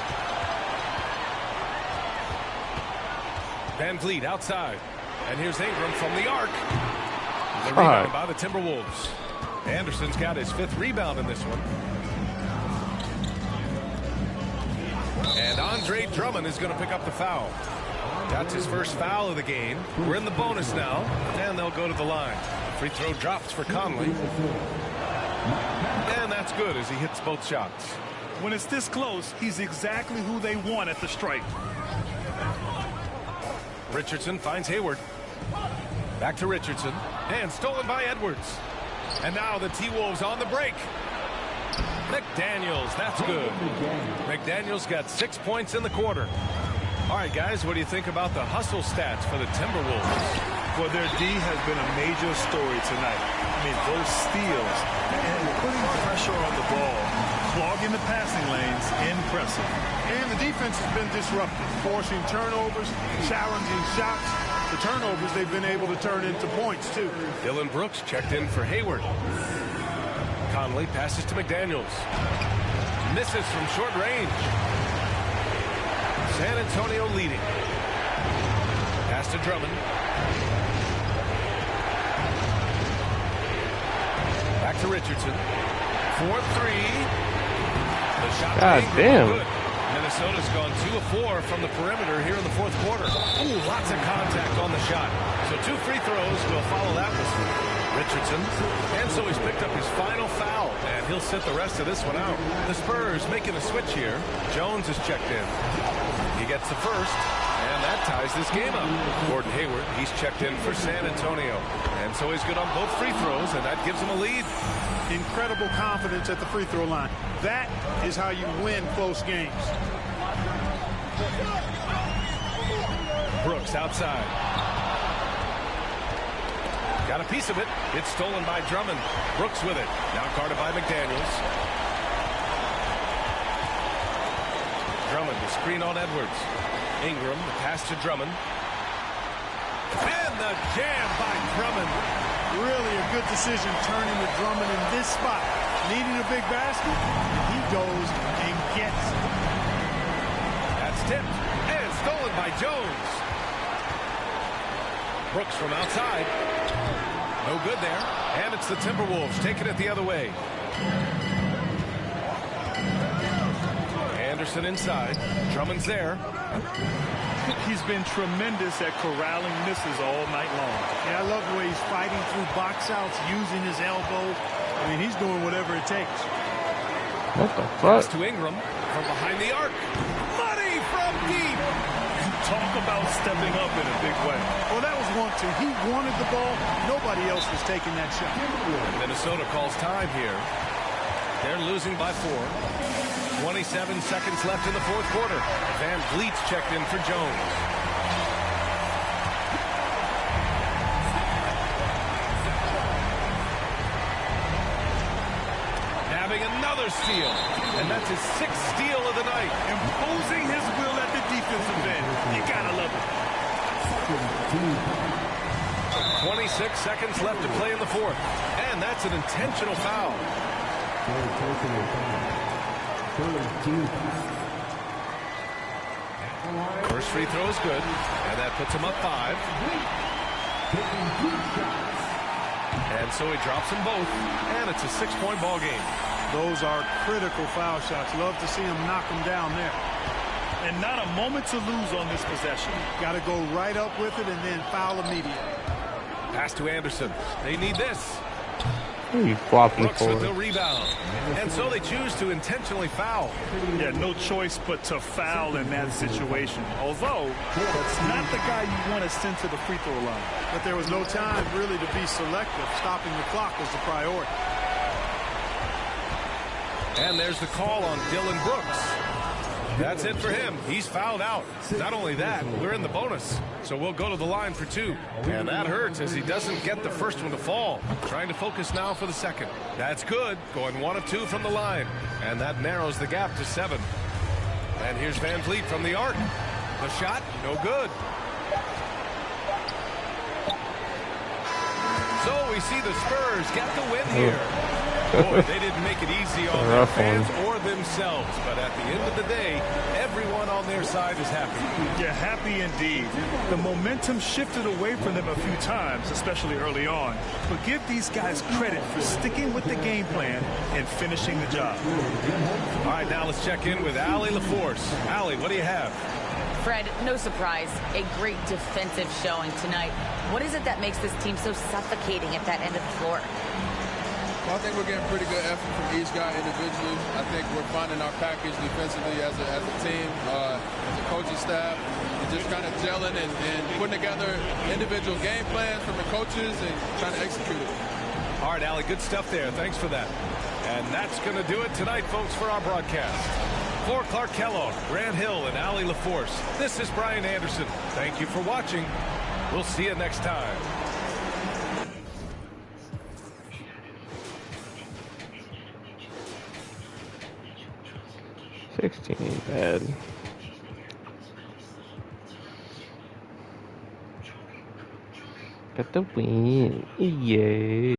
Van Vliet outside. And here's Ingram from the arc. The rebound by the Timberwolves. Anderson's got his 5th rebound in this one. And Andre Drummond is going to pick up the foul. That's his first foul of the game. We're in the bonus now, and they'll go to the line. Free throw drops for Conley. And that's good as he hits both shots. When it's this close, he's exactly who they want at the stripe. Richardson finds Hayward. Back to Richardson. And stolen by Edwards. And now the T-Wolves on the break. McDaniels, that's good. McDaniels got 6 points in the quarter. All right, guys, what do you think about the hustle stats for the Timberwolves? Well, their D has been a major story tonight. I mean, those steals and putting pressure on the ball, clogging the passing lanes, impressive. And the defense has been disruptive, forcing turnovers, challenging shots. The turnovers they've been able to turn into points, too. Dylan Brooks checked in for Hayward. Conley passes to McDaniels. Misses from short range. San Antonio leading. Pass to Drummond. Back to Richardson. 4-3. The shot. God damn. Good. Minnesota's gone 2 of 4 from the perimeter here in the fourth quarter. Ooh, lots of contact on the shot. So 2 free throws will follow that one. Richardson. And so he's picked up his final foul, and he'll sit the rest of this one out. The Spurs making a switch here. Jones is checked in. He gets the first, and that ties this game up. Gordon Hayward, he's checked in for San Antonio. And so he's good on both free throws, and that gives him a lead. Incredible confidence at the free throw line. That is how you win close games. Brooks outside. Got a piece of it. It's stolen by Drummond. Brooks with it. Now guarded by McDaniels. Drummond, the screen on Edwards. Ingram, the pass to Drummond. And the jam by Drummond. Really a good decision turning to Drummond in this spot. Needing a big basket, he goes and gets it. That's tipped and stolen by Jones. Brooks from outside. No good there. And it's the Timberwolves taking it the other way. Anderson inside. Drummond's there. He's been tremendous at corralling misses all night long. Yeah, I love the way he's fighting through box outs, using his elbow. I mean, he's doing whatever it takes. What the fuck? Pass to Ingram from behind the arc. Money from deep. Talk about stepping up in a big way. Well, that was 1-2. He wanted the ball. Nobody else was taking that shot. Minnesota calls time here. They're losing by 4. 27 seconds left in the fourth quarter. Van Vliet's checked in for Jones. Having another steal. And that's his 6th steal of the night. Imposing his will at the defensive end. You gotta love it. 26 seconds left to play in the fourth. And that's an intentional foul. First free throw is good, and that puts him up 5. And so he drops them both, and it's a 6-point ball game. Those are critical foul shots. Love to see him knock them down there. And not a moment to lose on this possession. Got to go right up with it and then foul immediately. Pass to Anderson. They need this. Who are you flopping Brooks for? with the rebound. And so they choose to intentionally foul. Yeah, no choice but to foul in that situation. Although, that's not the guy you want to send to the free throw line. But there was no time really to be selective. Stopping the clock was the priority. And there's the call on Dylan Brooks. That's it for him. He's fouled out. Not only that, we're in the bonus. So we'll go to the line for 2. And that hurts as he doesn't get the first one to fall. Trying to focus now for the second. That's good. Going 1 of 2 from the line. And that narrows the gap to 7. And here's Van Vliet from the arc. The shot, no good. So we see the Spurs get the win here. Boy, they didn't make it easy on their fans or themselves, but at the end of the day, everyone on their side is happy. Yeah, happy indeed. The momentum shifted away from them a few times, especially early on. But give these guys credit for sticking with the game plan and finishing the job. All right, now let's check in with Allie LaForce. Allie, what do you have? Fred, no surprise, a great defensive showing tonight. What is it that makes this team so suffocating at that end of the floor? Well, I think we're getting pretty good effort from each guy individually. I think we're finding our package defensively as a team, as a coaching staff, and just kind of gelling and putting together individual game plans from the coaches and trying to execute it. All right, Allie, good stuff there. Thanks for that. And that's going to do it tonight, folks, for our broadcast. For Clark Kellogg, Grant Hill, and Allie LaForce, this is Brian Anderson. Thank you for watching. We'll see you next time. 16 ain't bad. Got the win. Yay.